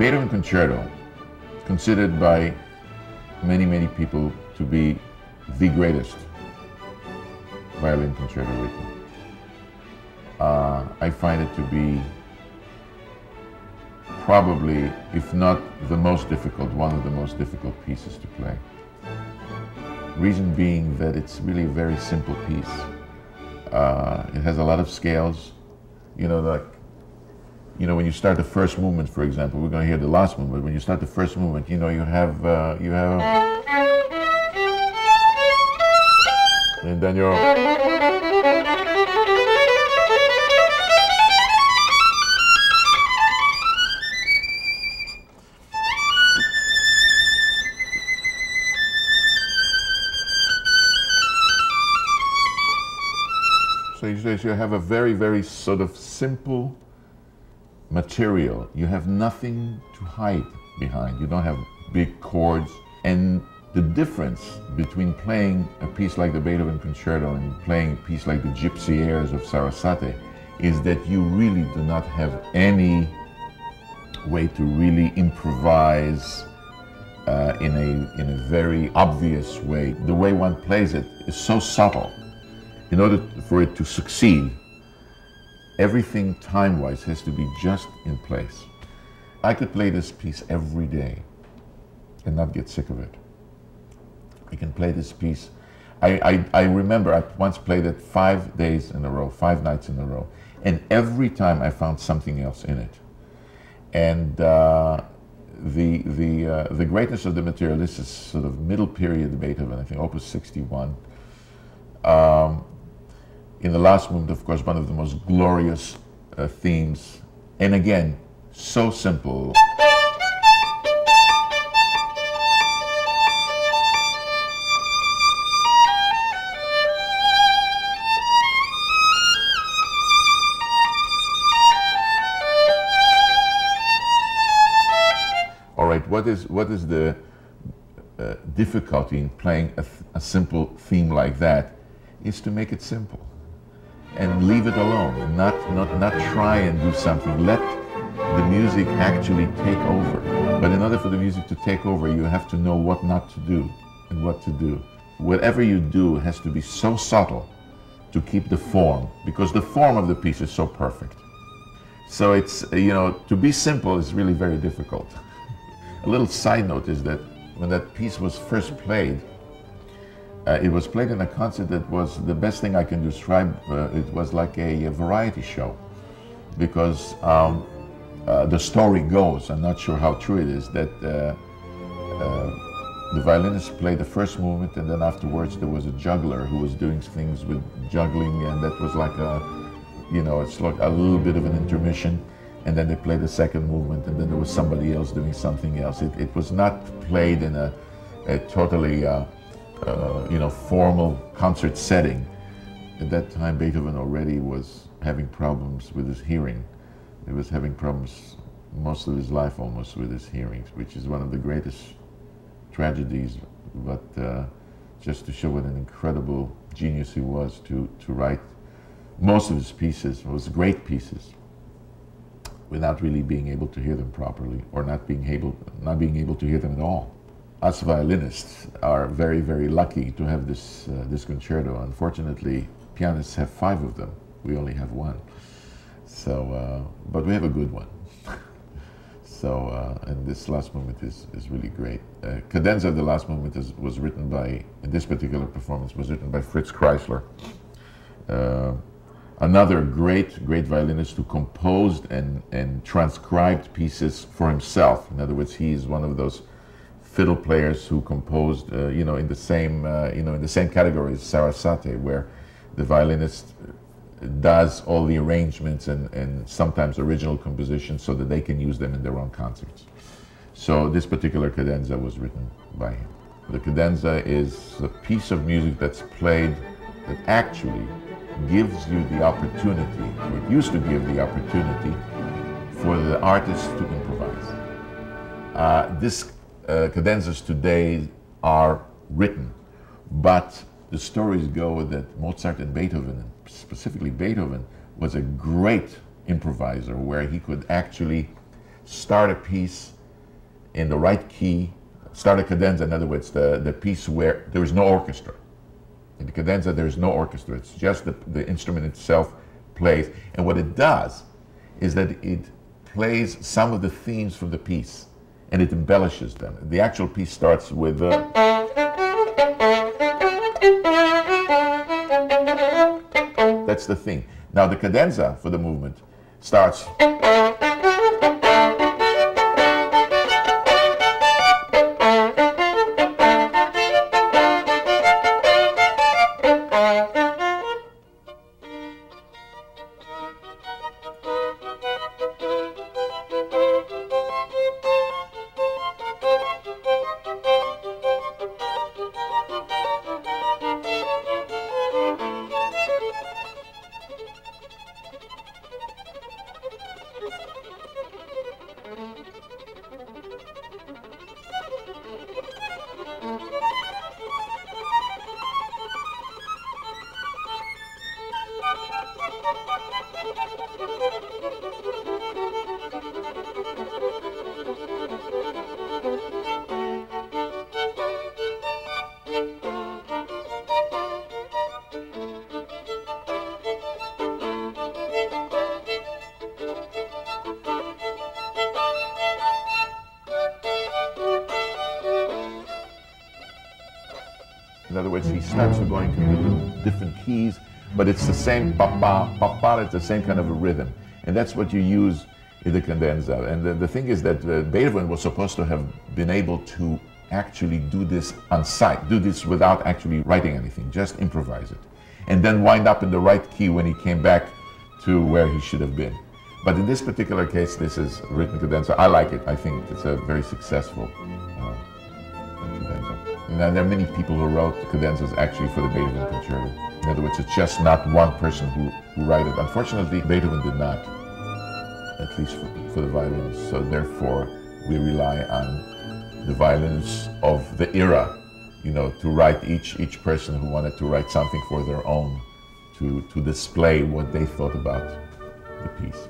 Beethoven Concerto, considered by many, many people to be the greatest violin concerto written. I find it to be probably, if not the most difficult, one of the most difficult pieces to play. Reason being that it's really a very simple piece. It has a lot of scales, when you start the first movement, for example, we're going to hear the last movement. When you start the first movement, you have and then you're, so you have a very, very sort of simple material. You have nothing to hide behind. You don't have big chords. And the difference between playing a piece like the Beethoven Concerto and playing a piece like the Gypsy Airs of Sarasate is that you really do not have any way to really improvise in a very obvious way. The way one plays it is so subtle. In order for it to succeed, everything time-wise has to be just in place. I could play this piece every day and not get sick of it. I can play this piece. I remember I once played it 5 days in a row, 5 nights in a row, and every time I found something else in it. And the greatness of the material, this is sort of middle period Beethoven, I think Opus 61. In the last movement, of course, one of the most glorious themes, and again, so simple. All right, what is the difficulty in playing a simple theme like that? Is to make it simple and leave it alone, and not try and do something. Let the music actually take over. But in order for the music to take over, you have to know what not to do and what to do. Whatever you do has to be so subtle to keep the form, because the form of the piece is so perfect. So it's, to be simple is really very difficult. A little side note is that when that piece was first played, it was played in a concert that was the best thing I can describe. It was like a variety show, because the story goes, I'm not sure how true it is, that the violinist played the first movement, and then afterwards there was a juggler who was doing things with juggling, and that was like it's like a little bit of an intermission, and then they played the second movement, and then there was somebody else doing something else. It was not played in a totally formal concert setting. At that time, Beethoven already was having problems with his hearing. He was having problems most of his life almost with his hearing, which is one of the greatest tragedies, but just to show what an incredible genius he was to write most of his pieces, was great pieces, without really being able to hear them properly, or not being able to hear them at all. Us violinists are very, very lucky to have this concerto. Unfortunately, pianists have 5 of them. We only have 1. So, but we have a good one. So, and this last movement is really great. Cadenza, the last movement, was written by, in this particular performance, was written by Fritz Kreisler. Another great violinist who composed and transcribed pieces for himself. In other words, he is one of those fiddle players who composed, in the same category as Sarasate, where the violinist does all the arrangements and sometimes original compositions so that they can use them in their own concerts. So this particular cadenza was written by him. The cadenza is a piece of music that's played that actually gives you the opportunity, or it used to give the opportunity, for the artist to improvise. These cadenzas today are written, but the stories go that Mozart and Beethoven, and specifically Beethoven, was a great improviser, where he could actually start a piece in the right key, start a cadenza, in other words, the piece where there is no orchestra. In the cadenza, there is no orchestra. It's just the instrument itself plays. And what it does is that it plays some of the themes from the piece, and it embellishes them. The actual piece starts with that's the theme. Now the cadenza for the movement starts in other words, he starts going to the different keys, but it's the same pa-pa, pa-pa, it's the same kind of a rhythm. And that's what you use in the cadenza. And the thing is that Beethoven was supposed to have been able to actually do this on sight, do this without actually writing anything, just improvise it. And then wind up in the right key when he came back to where he should have been. But in this particular case, this is written cadenza. I like it. I think it's a very successful cadenza. And there are many people who wrote the cadenzas actually for the Beethoven Concerto. In other words, it's just not one person who wrote it. Unfortunately, Beethoven did not, at least for the violinists. So therefore, we rely on the violinists of the era, you know, to write each person who wanted to write something for their own, to display what they thought about the piece.